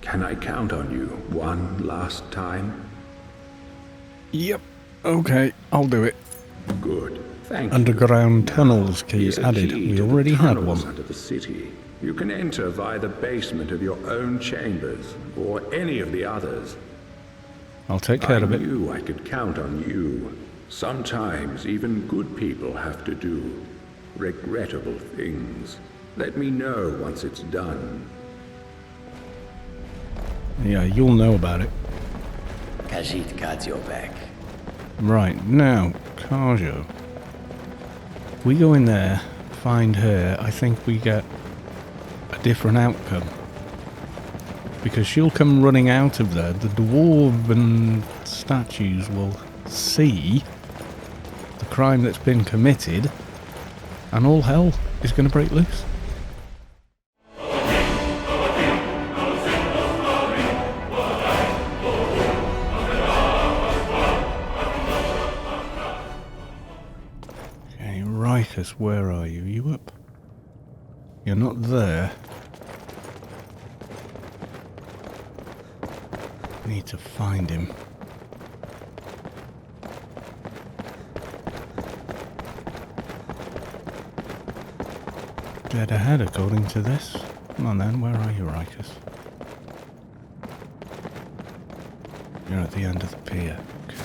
Can I count on you one last time? Yep. Okay, I'll do it. Good. Thank you. Underground tunnels key Here's a added. key We to the already had tunnels one. under the city. You can enter via the basement of your own chambers, or any of the others. I'll take care of it. I knew I could count on you. Sometimes even good people have to do regrettable things. Let me know once it's done. Yeah, you'll know about it. Khajiit got your back. Right, now, Karjo. We go in there, find her, I think we get a different outcome. Because she'll come running out of there, the dwarven statues will see the crime that's been committed, and all hell is going to break loose. Okay, Rikus, where are you? Are you up? You're not there. Need to find him. Dead ahead, according to this. Come on then, where are you, Rikus? You're at the end of the pier. Okay.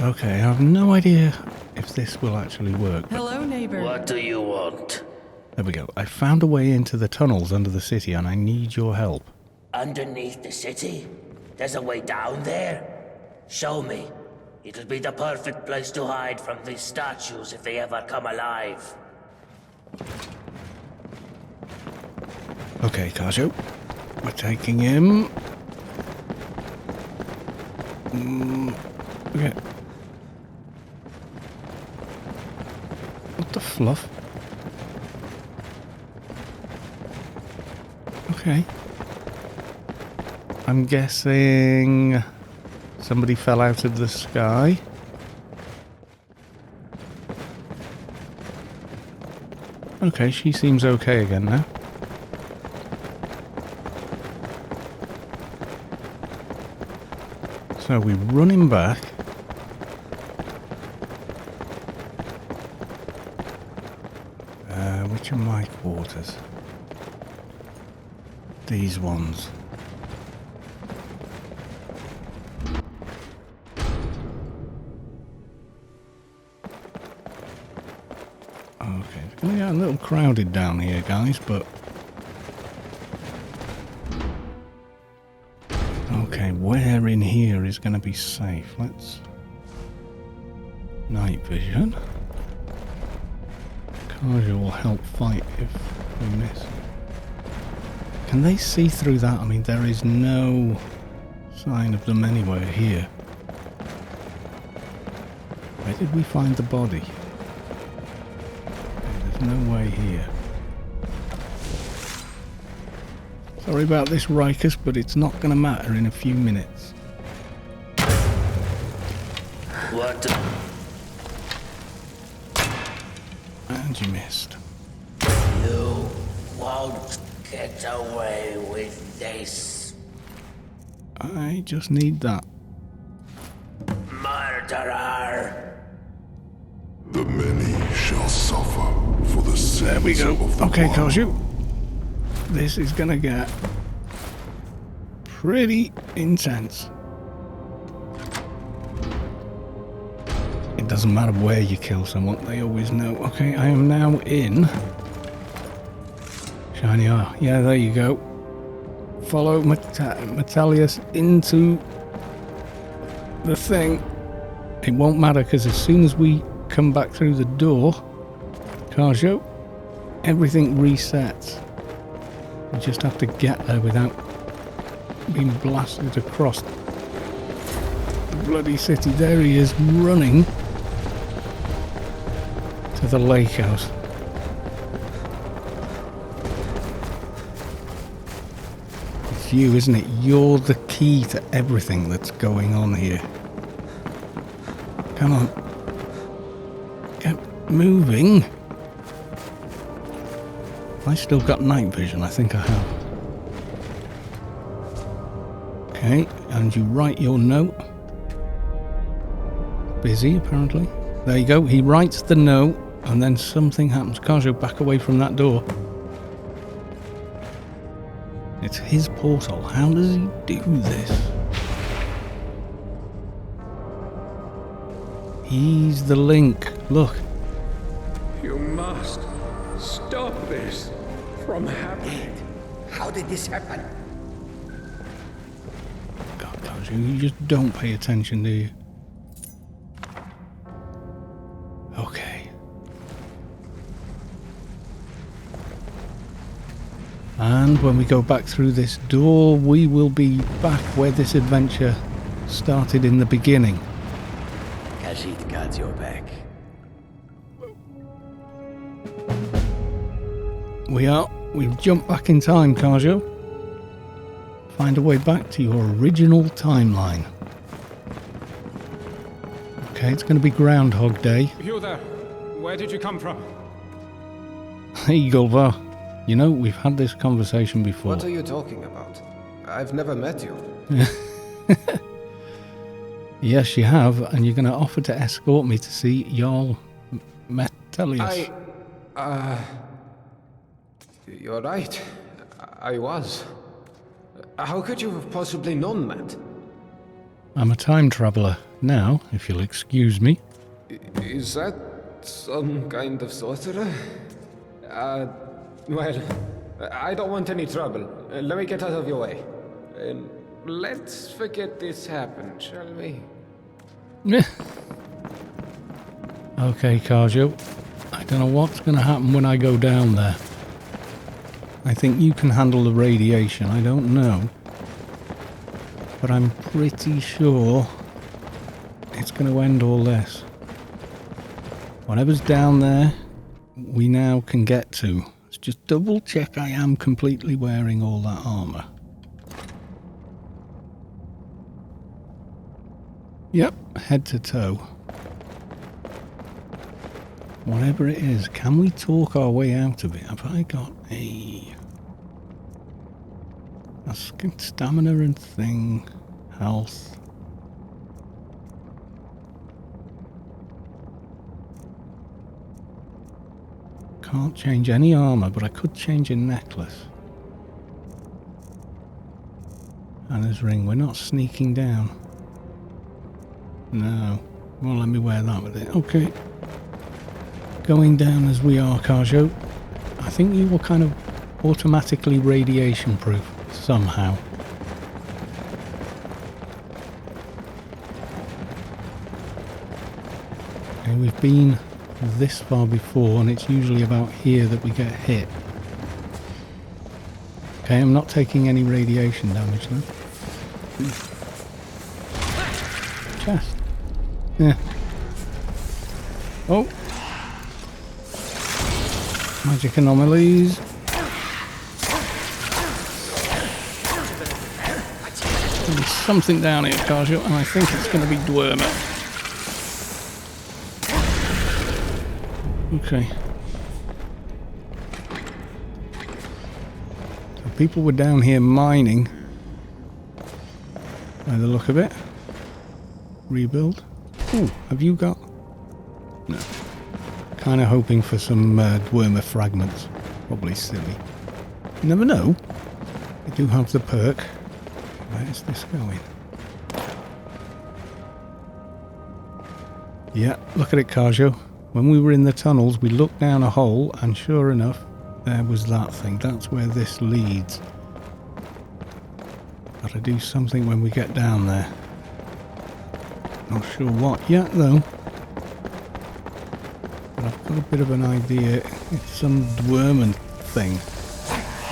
Okay, I have no idea if this will actually work. Hello, neighbor. What do you want? There we go. I found a way into the tunnels under the city and I need your help. Underneath the city? There's a way down there? Show me. It'll be the perfect place to hide from these statues if they ever come alive. Okay, Karjo. We're taking him. Okay. What the fluff? Okay. I'm guessing somebody fell out of the sky. Okay, she seems okay again now. So we run him back. Which are my quarters? These ones. Okay, it's going to get a little crowded down here, guys, but... Okay, where in here is going to be safe? Let's... Night vision. Karja will help fight if we miss. Can they see through that? I mean, there is no sign of them anywhere here. Where did we find the body? There's no way here. Sorry about this, Rikus, but it's not going to matter in a few minutes. What? And you missed. You won't get away with this. I just need that. Murderer! The many shall suffer for the sins There we go. of the Okay, one. Karju. This is gonna get pretty intense. It doesn't matter where you kill someone, they always know. Okay, I am now in Shiny R. Yeah, there you go. Follow Metalius into the thing. It won't matter because as soon as we come back through the door, Karjo, everything resets. We just have to get there without being blasted across the bloody city. There he is, running to the lake house. It's you, isn't it? You're the key to everything that's going on here. Come on. Get moving. I still got night vision? I think I have. Okay, and you write your note. Busy, apparently. There you go. He writes the note, and then something happens. Kajo, back away from that door. It's his portal. How does he do this? He's the link. Look. You must stop this from happening. How did this happen? God, Kajo, you just don't pay attention, do you? Okay. And when we go back through this door, we will be back where this adventure started in the beginning. Khajiit got your back. We've jumped back in time, Kajo. Find a way back to your original timeline. Okay, it's going to be Groundhog Day. You there? Where did you come from? Hey, Gulvar. You know, we've had this conversation before. What are you talking about? I've never met you. Yes, you have, and you're going to offer to escort me to see Jarl Metelius. You're right. I was. How could you have possibly known that? I'm a time traveller now, if you'll excuse me. Is that some kind of sorcerer? Well, I don't want any trouble. Let me get out of your way. Let's forget this happened, shall we? Okay, Kajo. I don't know what's going to happen when I go down there. I think you can handle the radiation, I don't know. But I'm pretty sure it's going to end all this. Whatever's down there, we now can get to. Let's just double check I am completely wearing all that armour. Yep, head to toe. Whatever it is, can we talk our way out of it? Have I got a stamina and thing, health? Can't change any armour, but I could change a necklace. And his ring. We're not sneaking down. No. Well, let me wear that with it. Okay. Going down as we are, Kajo. I think you were kind of automatically radiation proof somehow. Okay, we've been this far before, and it's usually about here that we get hit. Okay, I'm not taking any radiation damage now. Chest. Yeah. Oh. Magic anomalies. There'll be something down here, Kajo, and I think it's going to be Dwemer. Okay. So people were down here mining. By the look of it. Rebuild. Ooh, have you got? No. Kind of hoping for some Dwemer fragments. Probably silly. You never know. I do have the perk. Where's this going? Yeah, look at it, Kajo. When we were in the tunnels, we looked down a hole, and sure enough, there was that thing. That's where this leads. Gotta do something when we get down there. Not sure what yet, though. But I've got a bit of an idea. It's some Dwerman thing.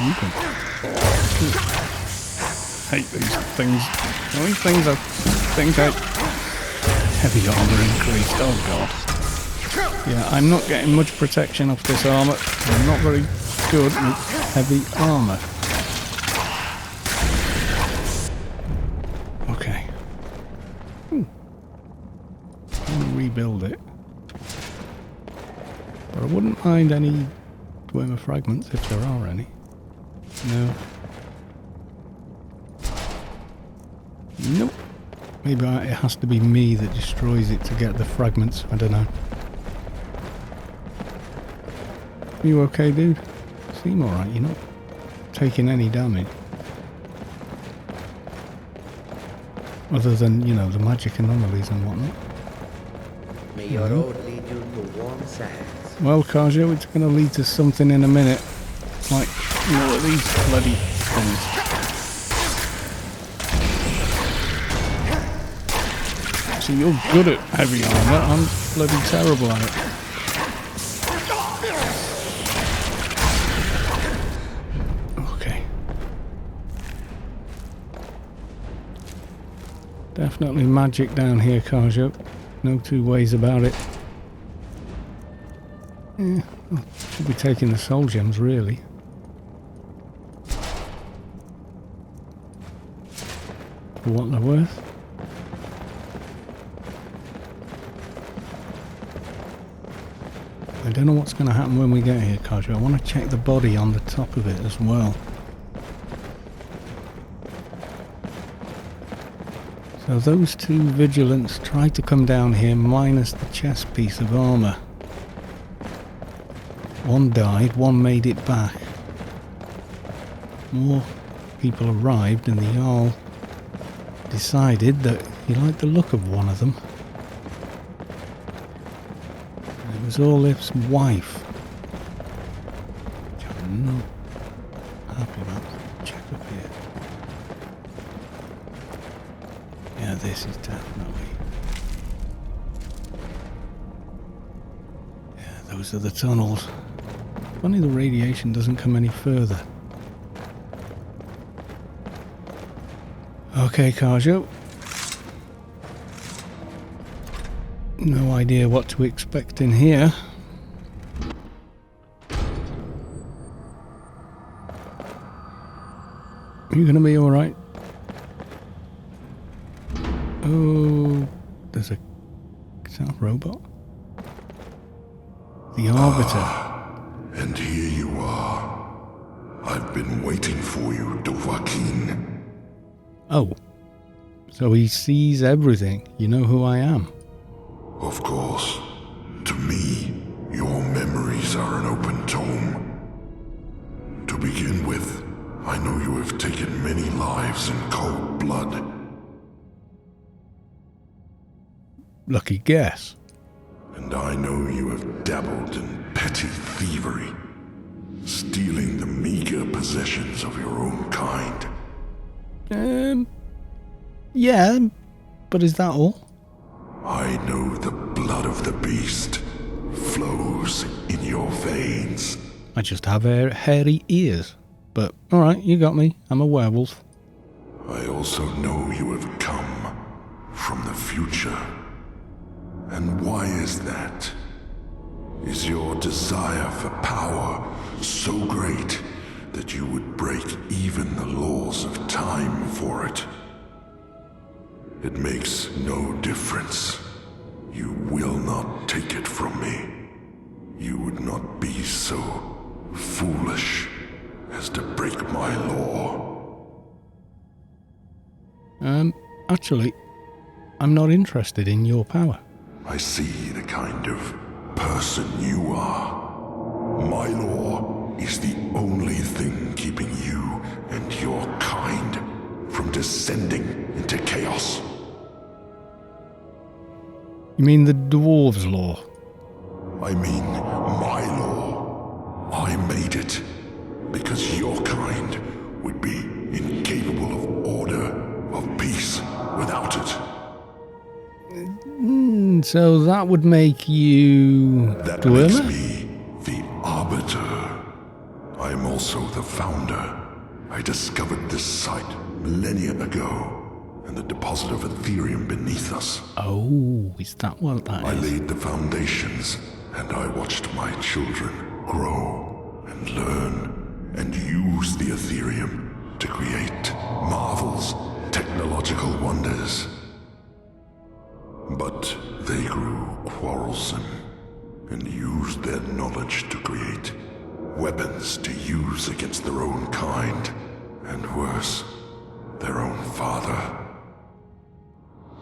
You can... hate these things. The only things I think I... Heavy armour increased. Oh, God. Yeah, I'm not getting much protection off this armour. I'm not very good with heavy armour. Okay. I'll rebuild it. But I wouldn't mind any Dwemer fragments, if there are any. No. Nope. Maybe it has to be me that destroys it to get the fragments. I don't know. You okay, dude? Seem alright, you're not taking any damage. Other than, you know, the magic anomalies and whatnot. May your road lead you to warm sands. Well, Karjo, it's going to lead to something in a minute. Like more of these bloody things. So you're good at heavy armor, I'm bloody terrible at it. Okay. Definitely magic down here, Karjo. No two ways about it. Yeah, well, should be taking the soul gems, really. For what they're worth. I don't know what's going to happen when we get here, Karjo. I want to check the body on the top of it as well. So those two vigilants tried to come down here minus the chest piece of armour. One died, one made it back. More people arrived and the Jarl decided that he liked the look of one of them. And it was Orlif's wife. Which I'm not happy about. Check up here. Yeah, this is definitely... Yeah, those are the tunnels. Funny the radiation doesn't come any further. Okay, Karjo. No idea what to expect in here. Are you gonna be alright? Oh, there's a... Is that a robot? The Arbiter. And here you are. I've been waiting for you, Dovahkiin. Oh. So he sees everything. You know who I am. Of course. To me, your memories are an open tome. To begin with, I know you have taken many lives in cold blood. Lucky guess. And I know you have dabbled in petty thievery, stealing the meager possessions of your own kind. Yeah, but is that all? I know the blood of the beast flows in your veins. I just have hairy ears. But, alright, you got me. I'm a werewolf. I also know you have come from the future. And why is that? Is your desire for power so great that you would break even the laws of time for it? It makes no difference. You will not take it from me. You would not be so foolish as to break my law. Actually, I'm not interested in your power. I see the kind of person you are. My law is the only thing keeping you and your kind from descending into chaos. You mean the dwarves' law? I mean my law. I made it because your kind would be incapable of order, of peace without it. So that would make you... That Dwemer? makes me the Arbiter. I am also the founder. I discovered this site millennia ago, and the deposit of Ethereum beneath us. Oh, is that what that I is? laid the foundations, and I watched my children grow and learn and use the Ethereum to create marvels, technological wonders. But they grew quarrelsome and used their knowledge to create weapons to use against their own kind, and worse, their own father.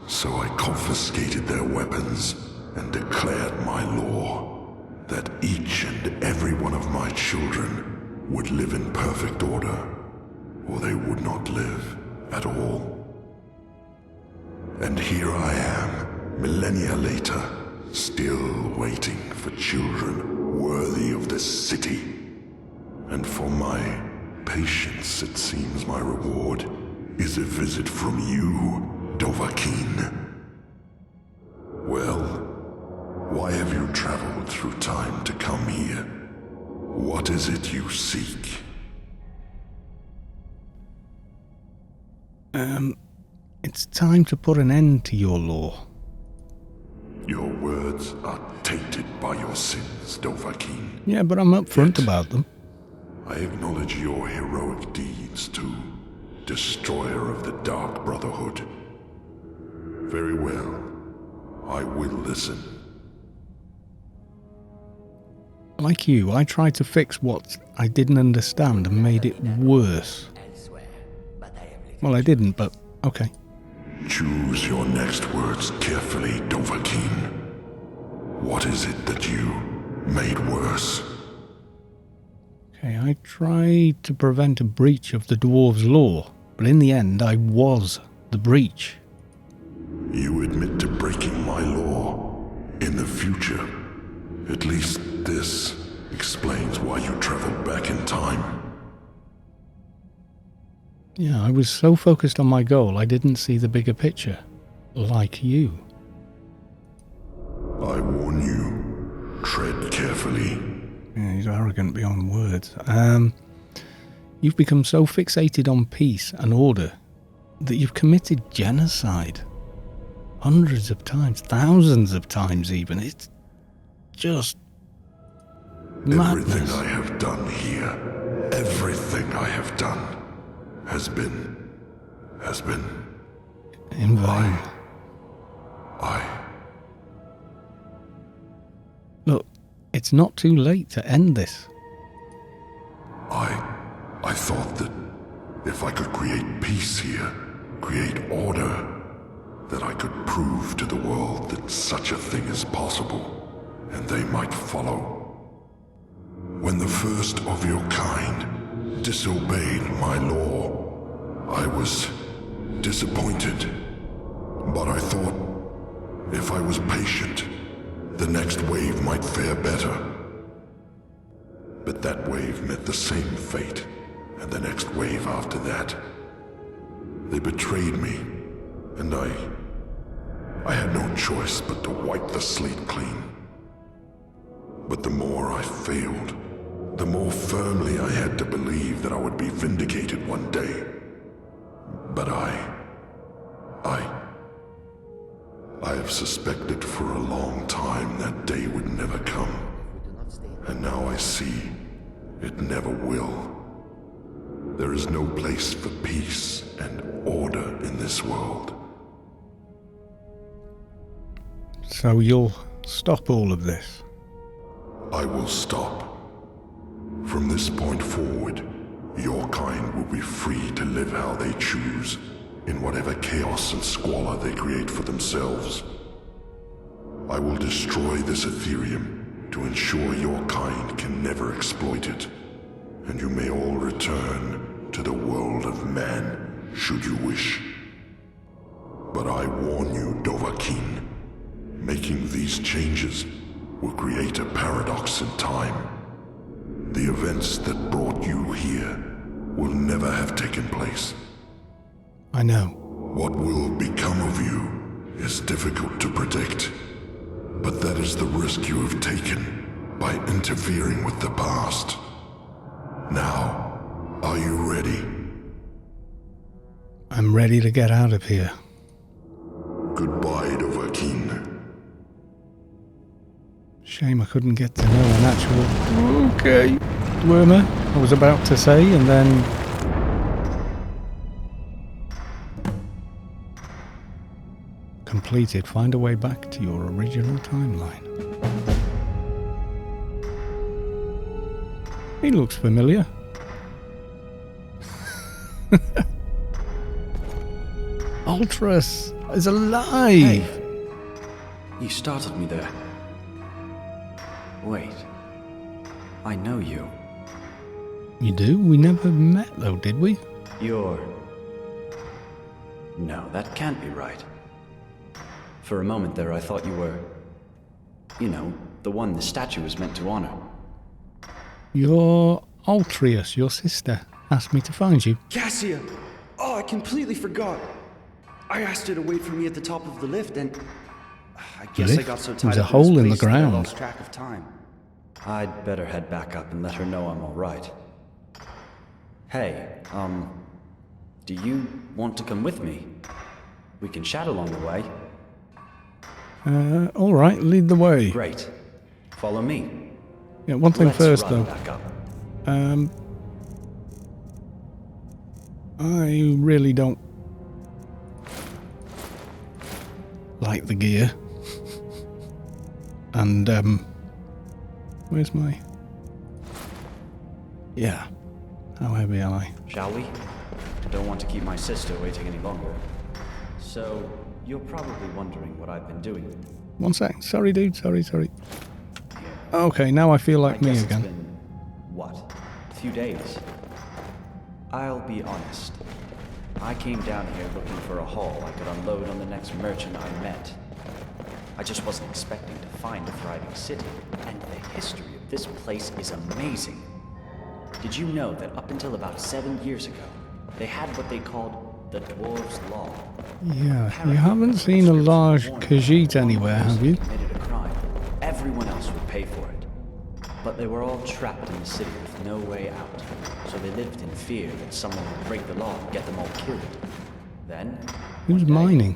So I confiscated their weapons and declared my law that each and every one of my children would live in perfect order, or they would not live at all. And here I am, millennia later, still waiting for children worthy of this city. And for my patience, it seems my reward is a visit from you, Dovahkiin. Well, why have you traveled through time to come here? What is it you seek? It's time to put an end to your law. Your words are tainted by your sins, Dovahkiin. Yeah, but I'm upfront about them. I acknowledge your heroic deeds too, destroyer of the Dark Brotherhood. Very well. I will listen. Like you, I tried to fix what I didn't understand and made it worse. Well, I didn't, but okay. Choose your next words carefully, Dovahkiin. What is it that you made worse? Okay, I tried to prevent a breach of the dwarves' law, but in the end I was the breach. You admit to breaking my law. In the future, at least this explains why you traveled back in time. Yeah, I was so focused on my goal I didn't see the bigger picture. Like you. I warn you, tread carefully. Yeah, he's arrogant beyond words. You've become so fixated on peace and order that you've committed genocide. Hundreds of times, thousands of times even. It's just madness. Everything I have done here, everything I have done, has been in vain. Look, it's not too late to end this. I thought that if I could create peace here, create order, that I could prove to the world that such a thing is possible, and they might follow. When the first of your kind disobeyed my law, I was disappointed, but I thought if I was patient, the next wave might fare better. But that wave met the same fate, and the next wave after that. They betrayed me, and I had no choice but to wipe the slate clean. But the more I failed, the more firmly I had to believe that I would be vindicated one day. But I have suspected for a long time that day would never come. And now I see it never will. There is no place for peace and order in this world. So you'll stop all of this? I will stop. From this point forward, your kind will be free to live how they choose, in whatever chaos and squalor they create for themselves. I will destroy this Ethereum to ensure your kind can never exploit it, and you may all return to the world of man, should you wish. But I warn you, Dovahkiin, making these changes will create a paradox in time. The events that brought you here will never have taken place. I know. What will become of you is difficult to predict, but that is the risk you have taken by interfering with the past. Now, are you ready? I'm ready to get out of here. Goodbye, Dovahkiin. Shame I couldn't get to know an actual... Okay, Wormer, I was about to say, and then... Completed. Find a way back to your original timeline. He looks familiar. Ultras is alive! Hey, you startled me there. Wait. I know you. You do? We never met though, did we? You're... No, that can't be right. For a moment there I thought you were... You know, the one the statue was meant to honor. You're Altreus, your sister, asked me to find you. Cassia! Oh, I completely forgot. I asked her to wait for me at the top of the lift and... I guess I Lift? got so tied There's a up in this hole in the place that I ground. lost track of time. I'd better head back up and let her know I'm alright. Hey, do you want to come with me? We can chat along the way. Alright, lead the way. Great. Follow me. Yeah, one thing Let's first run though. back up. I really don't like the gear. And, where's my... Yeah. How heavy am I? Shall we? Don't want to keep my sister waiting any longer. So, you're probably wondering what I've been doing. 1 sec. Sorry, dude. Sorry. Okay, now I feel like I me guess again. It's been, what? A few days. I'll be honest. I came down here looking for a haul I could unload on the next merchant I met. I just wasn't expecting to find a thriving city, and the history of this place is amazing. Did you know that up until about 7 years ago, they had what they called the Dwarves' Law? Yeah, you haven't seen a large Khajiit anywhere, have you? Committed a crime. Everyone else would pay for it. But they were all trapped in the city with no way out, so they lived in fear that someone would break the law and get them all killed. Then, Who's one day, mining?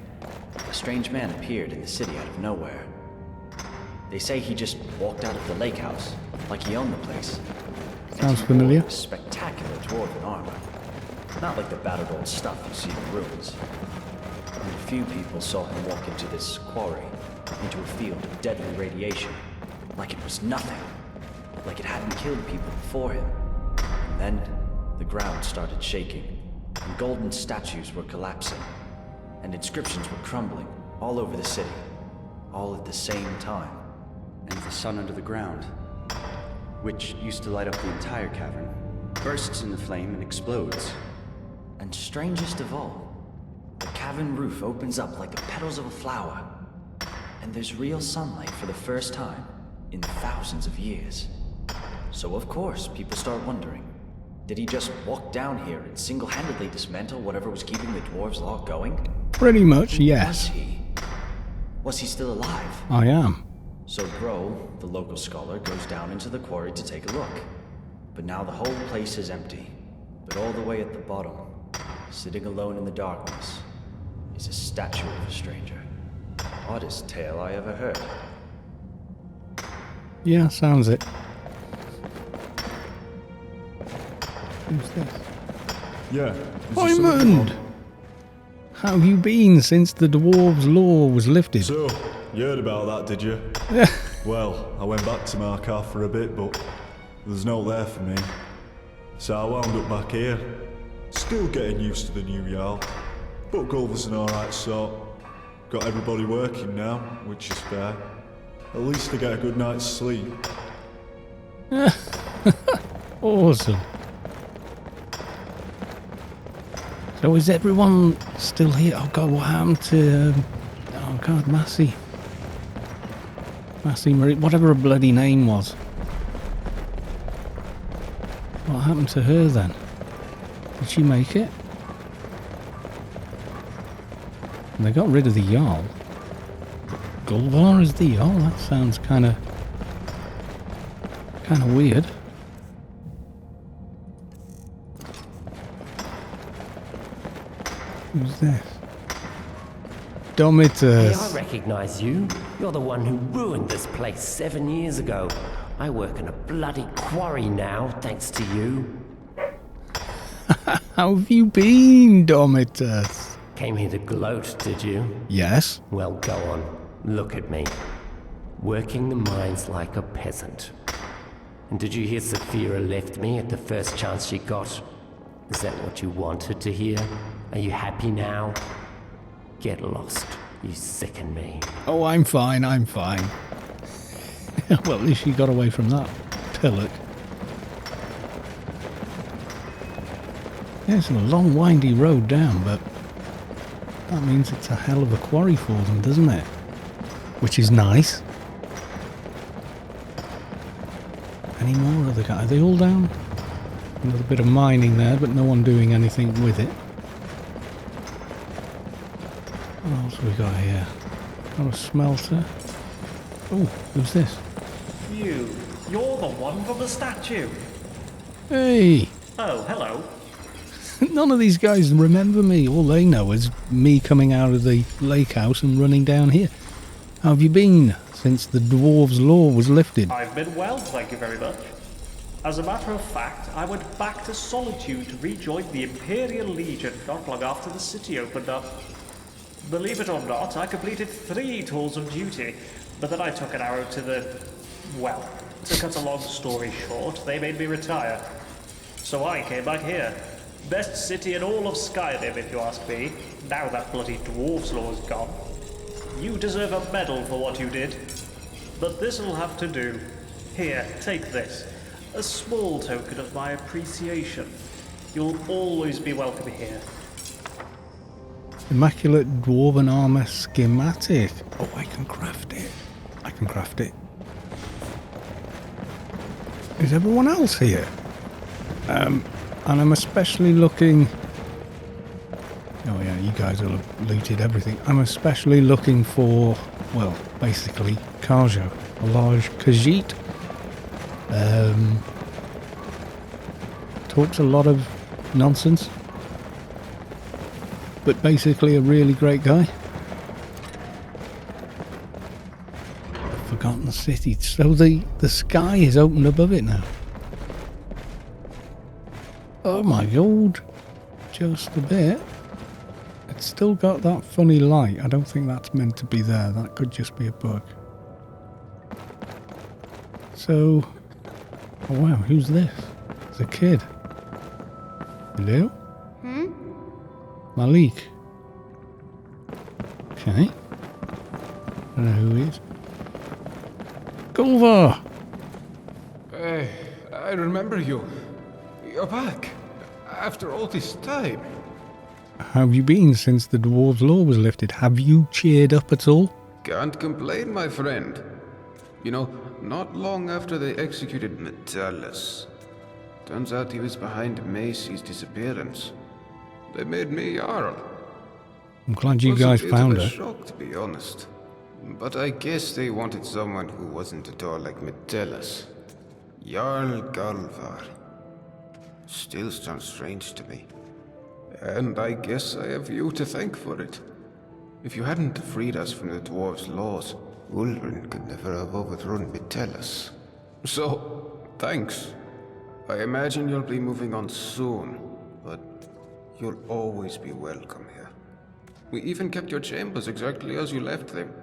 a strange man appeared in the city out of nowhere. They say he just walked out of the lake house, like he owned the place. And Sounds he familiar. wore spectacular dwarven armor. Not like the battered old stuff you see in the ruins. And a few people saw him walk into this quarry, into a field of deadly radiation, like it was nothing. Like it hadn't killed people before him. And then, the ground started shaking, and golden statues were collapsing, and inscriptions were crumbling all over the city, all at the same time. And the sun under the ground, which used to light up the entire cavern, bursts into flame and explodes. And strangest of all, the cavern roof opens up like the petals of a flower, and there's real sunlight for the first time in thousands of years. So of course, people start wondering, did he just walk down here and single-handedly dismantle whatever was keeping the Dwarves' Law going? Pretty much, Who yes. was he? Was he still alive? I am. So Gro, the local scholar, goes down into the quarry to take a look. But now the whole place is empty. But all the way at the bottom, sitting alone in the darkness, is a statue of a stranger. Oddest tale I ever heard. Yeah, sounds it. Who's this? Yeah. Raymond! How have you been since the Dwarves' Law was lifted? So, you heard about that, did you? Well, I went back to Markarth for a bit, but there's no there for me. So I wound up back here. Still getting used to the new Jarl. But Gulver's an alright sort. Got everybody working now, which is fair. At least I get a good night's sleep. Awesome. So is everyone still here? Oh god, what happened to... oh god, Massey Marie, whatever her bloody name was. What happened to her then? Did she make it? And they got rid of the Jarl. Gulvar is the Jarl? That sounds kind of weird. Who's this? Hey, Domitus. I recognize you. You're the one who ruined this place 7 years ago. I work in a bloody quarry now, thanks to you. How have you been, Domitus? Came here to gloat, did you? Yes. Well, go on. Look at me. Working the mines like a peasant. And did you hear Saphira left me at the first chance she got? Is that what you wanted to hear? Are you happy now? Get lost. You sicken me. Oh, I'm fine, I'm fine. Well, at least she got away from that pillock. Yeah, it's a long, windy road down, but that means it's a hell of a quarry for them, doesn't it? Which is nice. Any more of the guys? Are they all down? Another bit of mining there, but no one doing anything with it. What else have we got here? Got a smelter. Oh, who's this? You're the one from the statue. Hey! Oh, hello. None of these guys remember me. All they know is me coming out of the lake house and running down here. How have you been since the dwarves' law was lifted? I've been well, thank you very much. As a matter of fact, I went back to Solitude to rejoin the Imperial Legion not long after the city opened up. Believe it or not, I completed 3 tours of duty, but then I took an arrow to the... well, to cut a long story short, they made me retire. So I came back here. Best city in all of Skyrim, if you ask me, now that bloody dwarves' law is gone. You deserve a medal for what you did. But this'll have to do. Here, take this. A small token of my appreciation. You'll always be welcome here. Immaculate Dwarven Armour Schematic. Oh, I can craft it. I can craft it. Is everyone else here? And I'm especially looking... Oh yeah, you guys will have looted everything. I'm especially looking for, well, basically, Carjo. A large Khajiit. Talks a lot of nonsense. But basically a really great guy. Forgotten City. So the sky is opened above it now. Oh my god. Just a bit. It's still got that funny light. I don't think that's meant to be there. That could just be a bug. So... Oh wow, who's this? It's a kid. Hello? Malik. Okay. I don't know who he is. Gulvar! Hey, I remember you. You're back. After all this time. How have you been since the dwarves' law was lifted? Have you cheered up at all? Can't complain, my friend. You know, not long after they executed Metellus, turns out he was behind Macy's disappearance. They made me Jarl. I'm glad you guys found her. It was a bit of a shock, to be honest. But I guess they wanted someone who wasn't at all like Metellus. Jarl Galvar. Still sounds strange to me. And I guess I have you to thank for it. If you hadn't freed us from the dwarves' laws, Ulrin could never have overthrown Metellus. So, thanks. I imagine you'll be moving on soon, but you'll always be welcome here. We even kept your chambers exactly as you left them.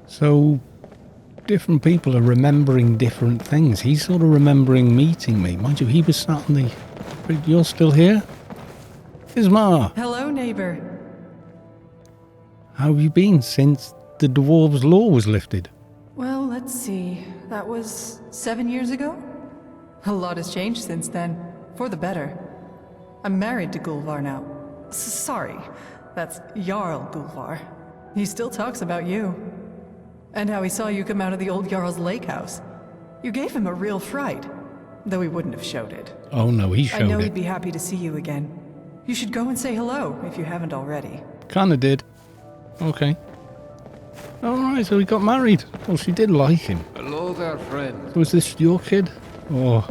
So, different people are remembering different things. He's sort of remembering meeting me. Mind you, he was sat on the... You're still here? Ismar! Hello, neighbor. How have you been since the dwarves' law was lifted? Well, let's see. That was 7 years ago? A lot has changed since then. For the better. I'm married to Gulvar now. Sorry, that's Jarl Gulvar. He still talks about you. And how he saw you come out of the old Jarl's lake house. You gave him a real fright. Though he wouldn't have showed it. Oh no, he showed it. I know he'd be happy to see you again. You should go and say hello, if you haven't already. Kinda did. Okay. Alright, so he got married. Well, she did like him. Hello there, friend. Was this your kid? Or...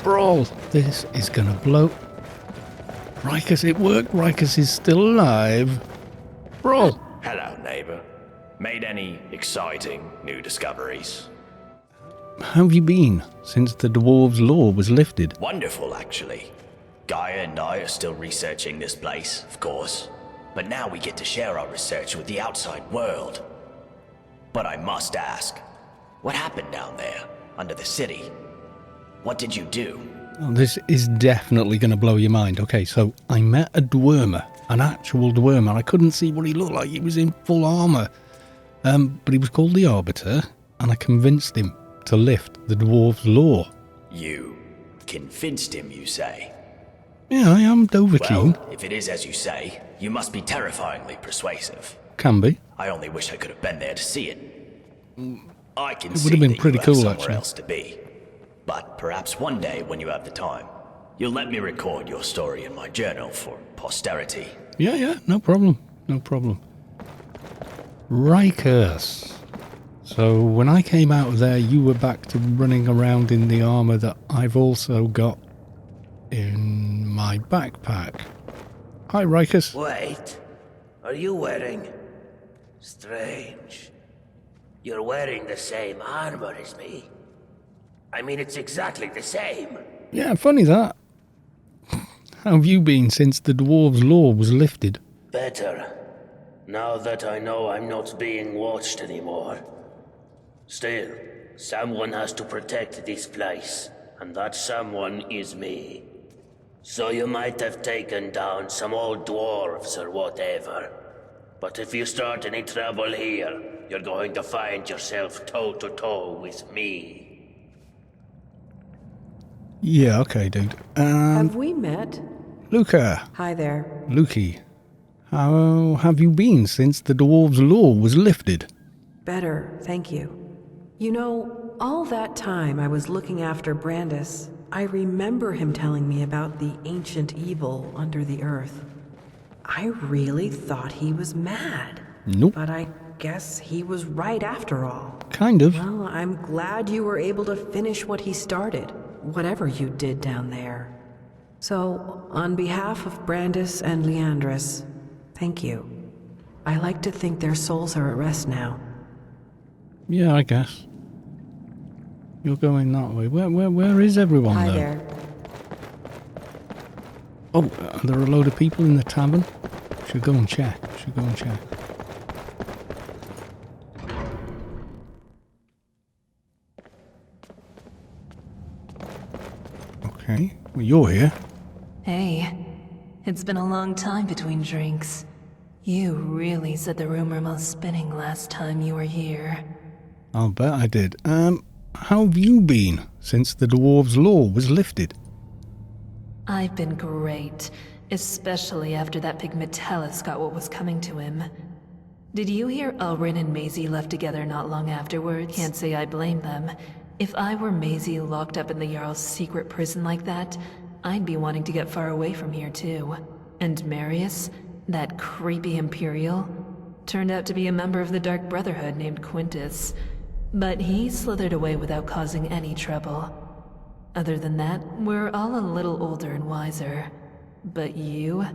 Brawl! This is gonna blow. Rikus, it worked. Rikus is still alive. Brawl! Hello, neighbor. Made any exciting new discoveries? How have you been since the dwarves' law was lifted? Wonderful, actually. Gaia and I are still researching this place, of course. But now we get to share our research with the outside world. But I must ask, what happened down there, under the city? What did you do? Oh, this is definitely going to blow your mind. Okay, so I met a dwemer, an actual dwemer. I couldn't see what he looked like. He was in full armour. But he was called the Arbiter, and I convinced him to lift the dwarves' law. You convinced him, you say? Yeah, I am Dovahkiin. Well, if it is as you say, you must be terrifyingly persuasive. Can be. I only wish I could have been there to see it. I can It see would have been that pretty you have cool, somewhere actually. else to be. But perhaps one day, when you have the time, you'll let me record your story in my journal for posterity. Yeah, no problem. No problem. Rikers. So when I came out of there, you were back to running around in the armour that I've also got in my backpack. Hi, Rikers. Wait, are you wearing... Strange. You're wearing the same armor as me. I mean, it's exactly the same. Yeah, funny that. How have you been since the dwarves' law was lifted? Better. Now that I know I'm not being watched anymore. Still, someone has to protect this place, and that someone is me. So you might have taken down some old dwarves or whatever. But if you start any trouble here, you're going to find yourself toe-to-toe with me. Yeah, okay, dude. Have we met? Luca. Hi there. Lukey. How have you been since the dwarves' law was lifted? Better, thank you. You know, all that time I was looking after Brandis, I remember him telling me about the ancient evil under the earth. I really thought he was mad. Nope. But I guess he was right after all. Kind of. Well, I'm glad you were able to finish what he started, whatever you did down there. So, on behalf of Brandis and Leandris, thank you. I like to think their souls are at rest now. Yeah, I guess. You're going that way. Where is everyone, Hi though? there. Oh, are there a load of people in the tavern? Should go and check. Okay, well, you're here. Hey, it's been a long time between drinks. You really set the rumor mill spinning last time you were here. I'll bet I did. How have you been since the dwarves' law was lifted? I've been great, especially after that pig Metellus got what was coming to him. Did you hear Elrin and Maisie left together not long afterwards? Can't say I blame them. If I were Maisie locked up in the Jarl's secret prison like that, I'd be wanting to get far away from here too. And Marius, that creepy Imperial, turned out to be a member of the Dark Brotherhood named Quintus. But he slithered away without causing any trouble. Other than that, we're all a little older and wiser. But you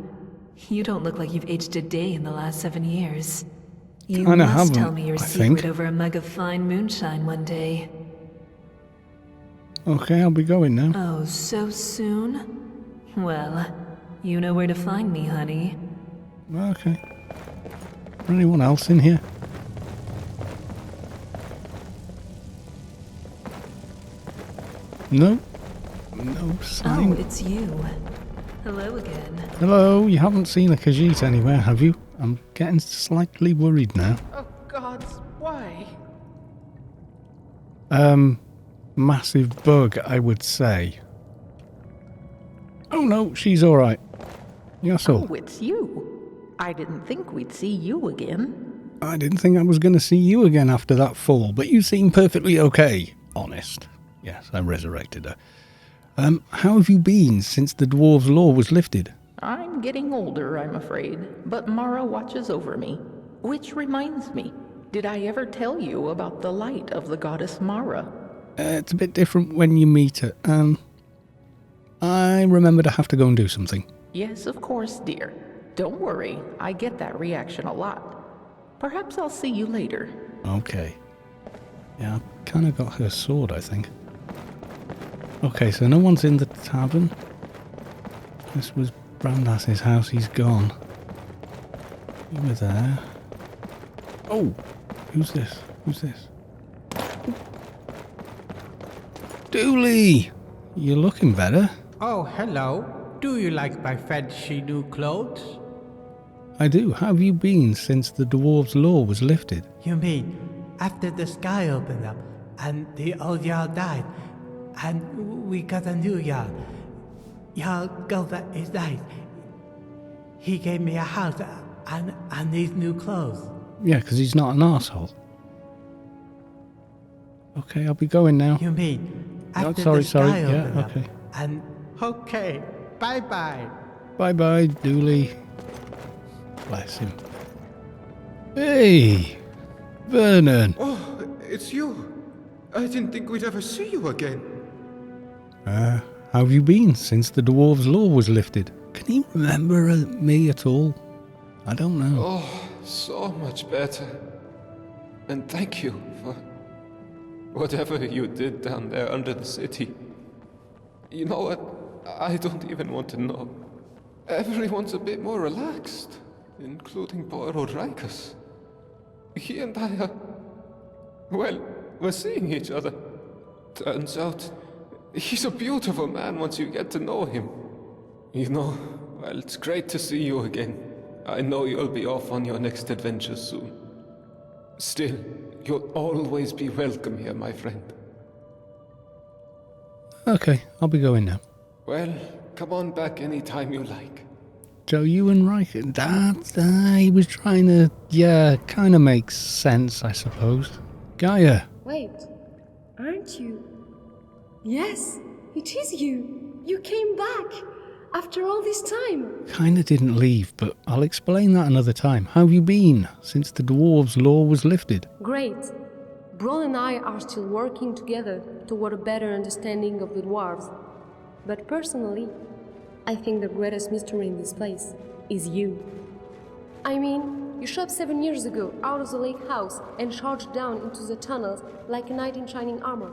don't look like you've aged a day in the last 7 years. You Kinda must haven't, tell me your I secret think. over a mug of fine moonshine one day. Okay, I'll be going now. Oh, so soon? Well, you know where to find me, honey. Okay. Anyone else in here? No? No sign? Oh, it's you. Hello again. Hello, you haven't seen a Khajiit anywhere, have you? I'm getting slightly worried now. Oh, gods, why? Massive bug, I would say. Oh no, she's alright. Yes, Oh, it's you. I didn't think we'd see you again. I didn't think I was going to see you again after that fall, but you seem perfectly okay. Honest. Yes, I resurrected her. How have you been since the dwarves' law was lifted? I'm getting older, I'm afraid, but Mara watches over me. Which reminds me, did I ever tell you about the light of the goddess Mara? It's a bit different when you meet her. I remember to have to go and do something. Yes, of course, dear. Don't worry, I get that reaction a lot. Perhaps I'll see you later. Okay. Yeah, I've kind of got her sword, I think. Okay, so no one's in the tavern. This was Brandas's house, he's gone. You were there. Oh, who's this? Who's this? Dooley! You're looking better. Oh, hello. Do you like my fancy new clothes? I do. How have you been since the dwarves' law was lifted? You mean, after the sky opened up, and the old Jarl died, and we got a new Jarl. Jarl Gulva is nice. He gave me a house and these new clothes. Yeah, because he's not an arsehole. Okay, I'll be going now. You mean, No, after sorry, the sky sorry. Yeah, opened up, okay. and okay, bye-bye. Bye-bye, Dooley. Bless him. Hey! Vernon! Oh, it's you. I didn't think we'd ever see you again. How have you been since the dwarves' law was lifted? Can you remember me at all? I don't know. Oh, so much better. And thank you for whatever you did down there under the city. You know what? I don't even want to know. Everyone's a bit more relaxed, including poor old Rikus. He and I are... well, we're seeing each other. Turns out, he's a beautiful man once you get to know him. You know, well, it's great to see you again. I know you'll be off on your next adventure soon. Still, you'll always be welcome here, my friend. Okay, I'll be going now. Well, come on back anytime you like. So you and Riker, he was trying to, yeah, kind of makes sense, I suppose. Gaia. Wait, aren't you? Yes, it is you. You came back after all this time. Kinda didn't leave, but I'll explain that another time. How have you been since the dwarves' law was lifted? Great. Brawl and I are still working together toward a better understanding of the dwarves. But personally, I think the greatest mystery in this place is you. I mean, you showed up 7 years ago out of the lake house and charged down into the tunnels like a knight in shining armor.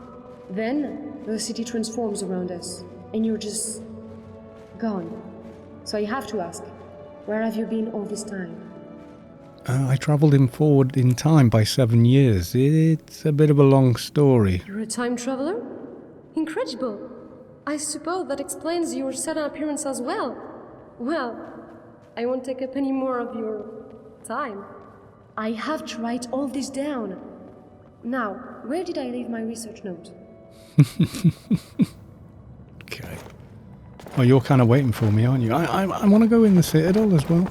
Then, the city transforms around us, and you're just... gone. So I have to ask, where have you been all this time? I travelled him forward in time by 7 years. It's a bit of a long story. You're a time traveler? Incredible! I suppose that explains your sudden appearance as well. Well, I won't take up any more of your time. I have to write all this down. Now, where did I leave my research note? Okay. Well, you're kind of waiting for me, aren't you? I want to go in the Citadel as well.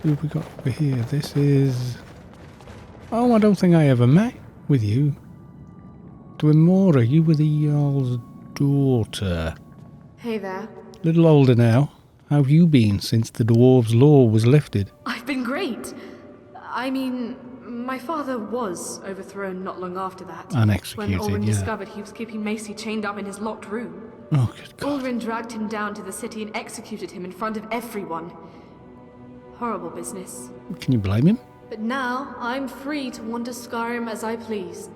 Who have we got over here? This is... oh, I don't think I ever met with you. Dwymora, you were the Jarl's daughter. Hey there. Little older now. How have you been since the dwarves' law was lifted? I've been great. I mean, my father was overthrown not long after that. And executed, when Ulrin yeah. discovered he was keeping Macy chained up in his locked room. Oh, good God. Ulrin dragged him down to the city and executed him in front of everyone. Horrible business. Can you blame him? But now, I'm free to wander Skyrim as I please.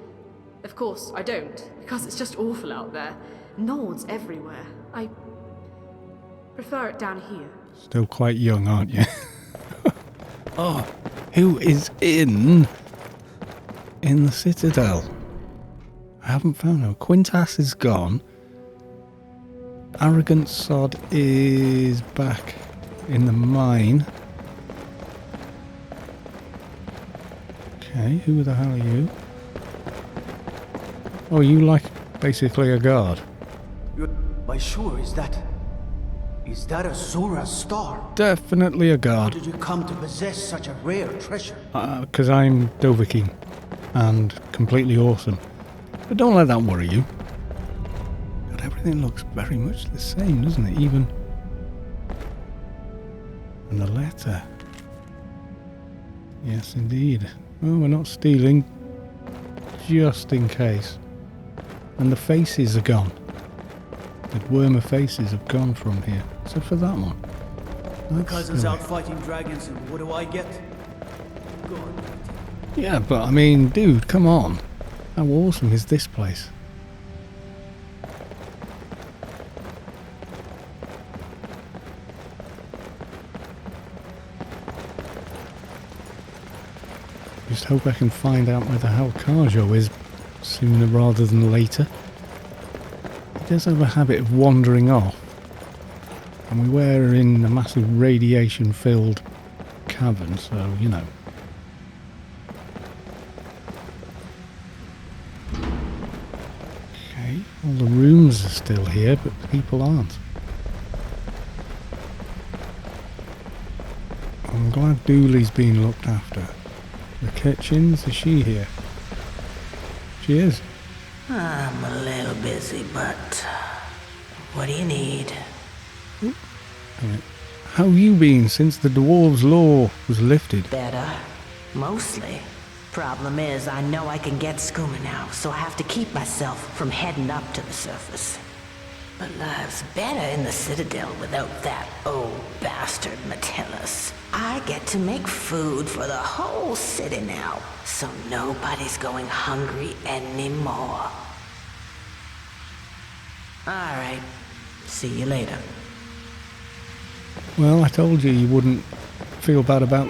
Of course, I don't, because it's just awful out there. Nords everywhere. I prefer it down here. Still quite young, aren't you? Oh, who is in the Citadel? I haven't found her. Quintas is gone. Arrogant Sod is back in the mine. Okay, who the hell are you? Oh, you like basically a guard. By sure, is that a Zora star? Definitely a How guard. did you come to possess such a rare treasure? Because I'm Dovahkiin and completely awesome. But don't let that worry you. God, everything looks very much the same, doesn't it? Even... and the letter. Yes, indeed. Oh, we're not stealing. Just in case. And the faces are gone. The Wormer faces have gone from here. Except for that one. My cousin's out fighting dragons, and what do I get? God. Yeah, but I mean, dude, come on. How awesome is this place? Just hope I can find out where the hell Carjo is sooner rather than later. He does have a habit of wandering off. And we were in a massive radiation-filled cavern, so, you know. Okay, all the rooms are still here, but people aren't. I'm glad Dooley's being looked after. The kitchens, is she here? She is. I'm a little busy, but what do you need? How have you been since the dwarves' law was lifted? Better. Mostly. Problem is, I know I can get skooma now, so I have to keep myself from heading up to the surface. But life's better in the Citadel without that old bastard Metellus. I get to make food for the whole city now, so nobody's going hungry anymore. Alright, see you later. Well, I told you wouldn't feel bad about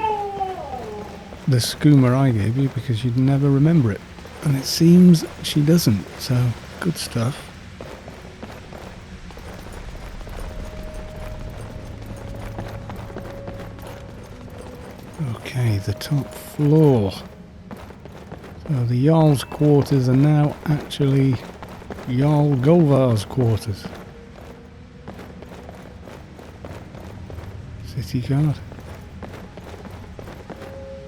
the skooma I gave you because you'd never remember it. And it seems she doesn't, so good stuff. Okay, the top floor. So the Jarl's quarters are now actually Jarl Golvar's quarters. City guard.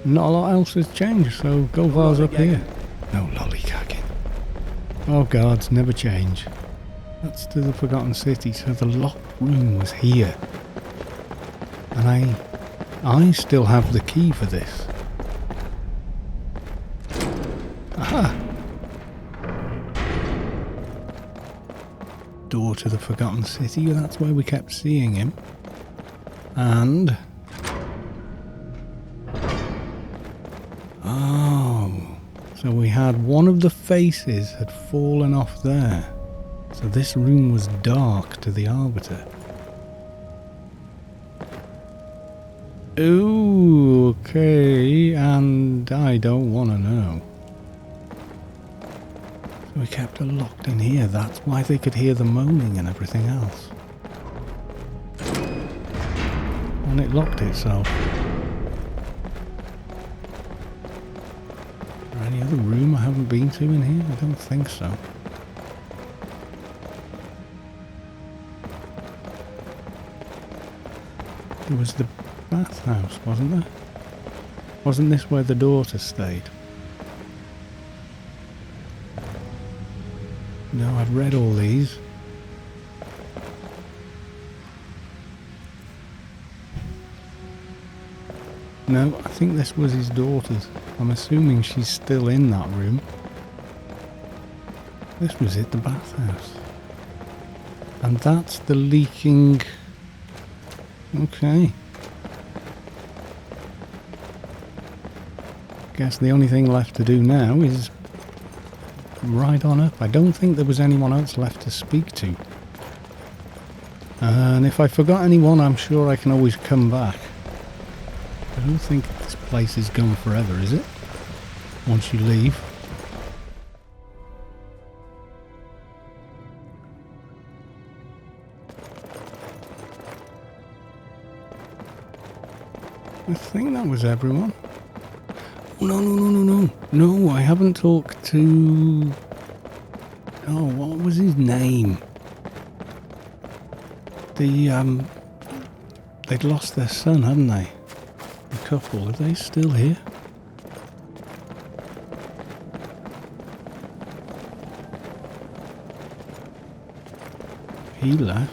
Not a lot else has changed, so Golvar's up here. No lollygagging. Oh, guards never change. That's to the Forgotten City, so the locked room was here. And I still have the key for this. Aha! Door to the Forgotten City, that's where we kept seeing him. And... oh, so we had one of the faces had fallen off there. So this room was dark to the Arbiter. Ooh, okay, and I don't want to know. So we kept her locked in here, that's why they could hear the moaning and everything else. And it locked itself. Is there any other room I haven't been to in here? I don't think so. There was the bathhouse, wasn't there? Wasn't this where the daughter stayed? No, I've read all these. No, I think this was his daughter's. I'm assuming she's still in that room. This was it, the bathhouse. And that's the leaking... okay. Guess the only thing left to do now is ride on up. I don't think there was anyone else left to speak to. And if I forgot anyone, I'm sure I can always come back. I don't think this place is gone forever, is it? Once you leave. I think that was everyone. Oh, no, I haven't talked to... oh, what was his name? They'd lost their son, hadn't they? The couple, are they still here? He left.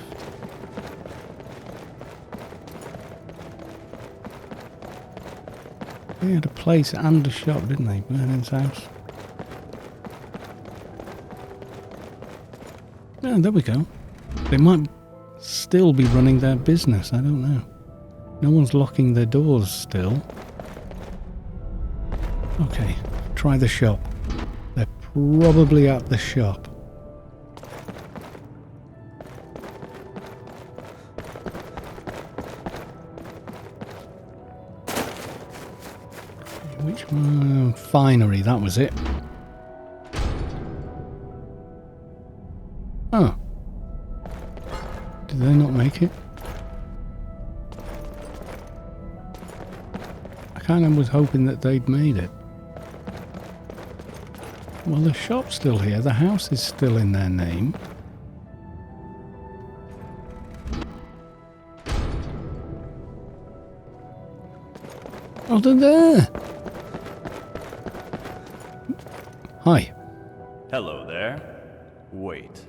They had a place and a shop, didn't they? Vernon's house. Oh, there we go. They might still be running their business, I don't know. No one's locking their doors still. Okay, try the shop. They're probably at the shop. Which one? Finery, that was it. Oh. Did they not make it? I kind of was hoping that they'd made it. Well, the shop's still here. The house is still in their name. Oh, they're there! Hi. Hello there. Wait.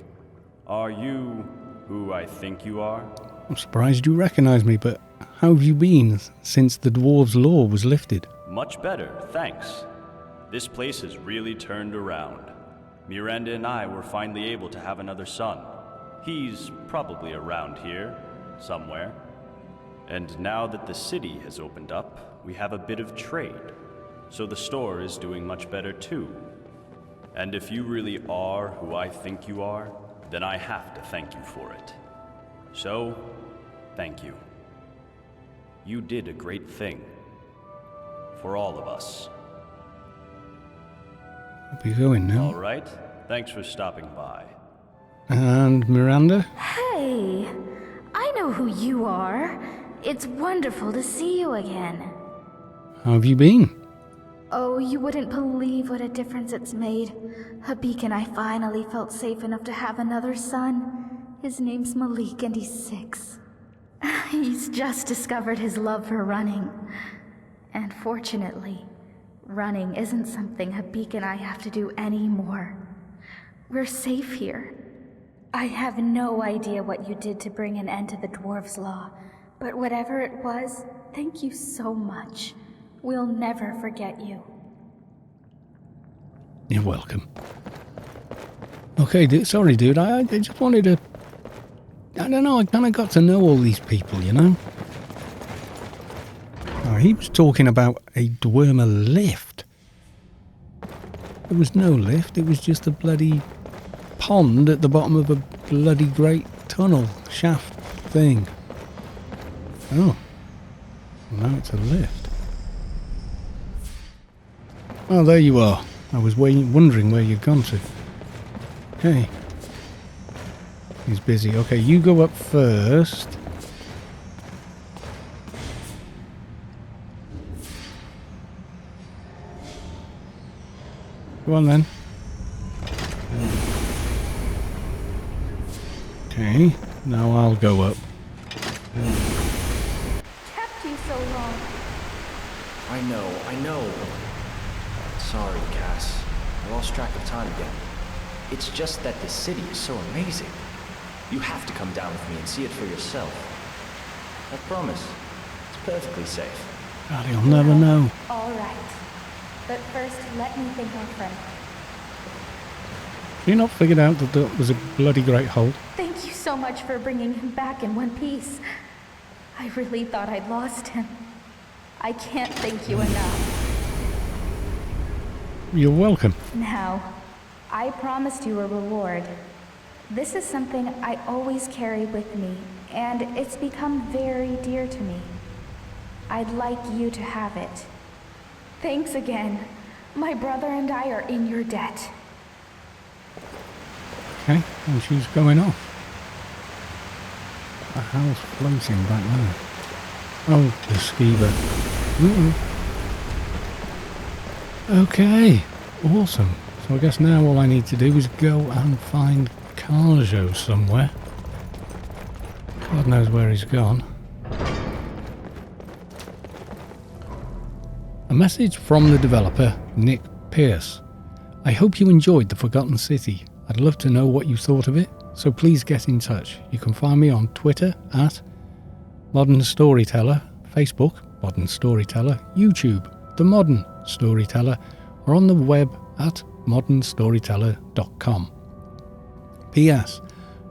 Are you who I think you are? I'm surprised you recognize me, but how have you been since the dwarves' law was lifted? Much better, thanks. This place has really turned around. Miranda and I were finally able to have another son. He's probably around here, somewhere. And now that the city has opened up, we have a bit of trade. So the store is doing much better too. And if you really are who I think you are, then I have to thank you for it. So, thank you. You did a great thing. For all of us. I'll be going now. All right. Thanks for stopping by. And Miranda? Hey, I know who you are. It's wonderful to see you again. How have you been? Oh, you wouldn't believe what a difference it's made. Habik and I finally felt safe enough to have another son. His name's Malik and he's 6. He's just discovered his love for running. And fortunately, running isn't something Habik and I have to do anymore. We're safe here. I have no idea what you did to bring an end to the dwarves' law, but whatever it was, thank you so much. We'll never forget you. You're welcome. Okay, sorry, dude. I just wanted to... I don't know, I kind of got to know all these people, you know? Oh, he was talking about a Dwemer lift. There was no lift, it was just a bloody pond at the bottom of a bloody great tunnel shaft thing. Oh. Well, now it's a lift. Oh, there you are. I was wondering where you'd gone to. Okay. He's busy. Okay, you go up first. Go on then. Okay, now I'll go up. Kept you so long. I know. Sorry, Cass. I lost track of time again. It's just that this city is so amazing. You have to come down with me and see it for yourself. I promise. It's perfectly safe. God, you'll never know. All right. But first, let me thank my friend. You not figured out that that was a bloody great hold? Thank you so much for bringing him back in one piece. I really thought I'd lost him. I can't thank you enough. You're welcome. Now, I promised you a reward. This is something I always carry with me, and it's become very dear to me. I'd like you to have it. Thanks again. My brother and I are in your debt. Okay, and she's going off. The hell's floating back there? Oh, the skeever. Okay, awesome. So I guess now all I need to do is go and find Carjo somewhere. God knows where he's gone. A message from the developer, Nick Pierce. I hope you enjoyed The Forgotten City. I'd love to know what you thought of it, so please get in touch. You can find me on Twitter at Modern Storyteller, Facebook, Modern Storyteller, YouTube, The Modern Storyteller, or on the web at modernstoryteller.com. P.S.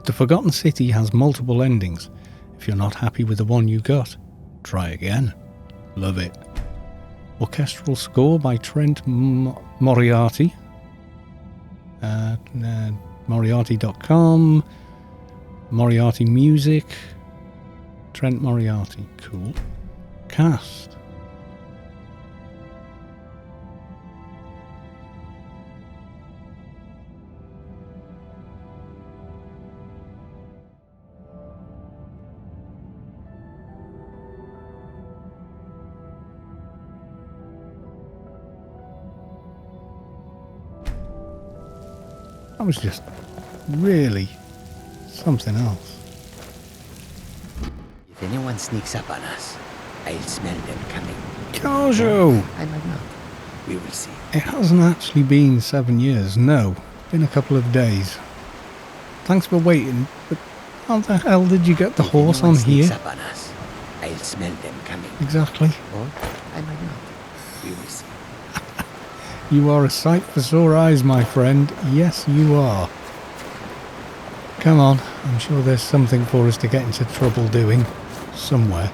The Forgotten City has multiple endings. If you're not happy with the one you got, try again. Love it. Orchestral score by Trent Moriarty. Moriarty.com. Moriarty Music. Trent Moriarty. Cool. Cast. That was just really something else. If anyone sneaks up on us, I'll smell them coming. Kojo! I might not. We will see. It hasn't actually been 7 years, no. Been a couple of days. Thanks for waiting, but how the hell did you get the horse on here? Up on us, I'll smell them coming. Exactly. Or I might not. We will see. You are a sight for sore eyes, my friend. Yes, you are. Come on, I'm sure there's something for us to get into trouble doing. Somewhere.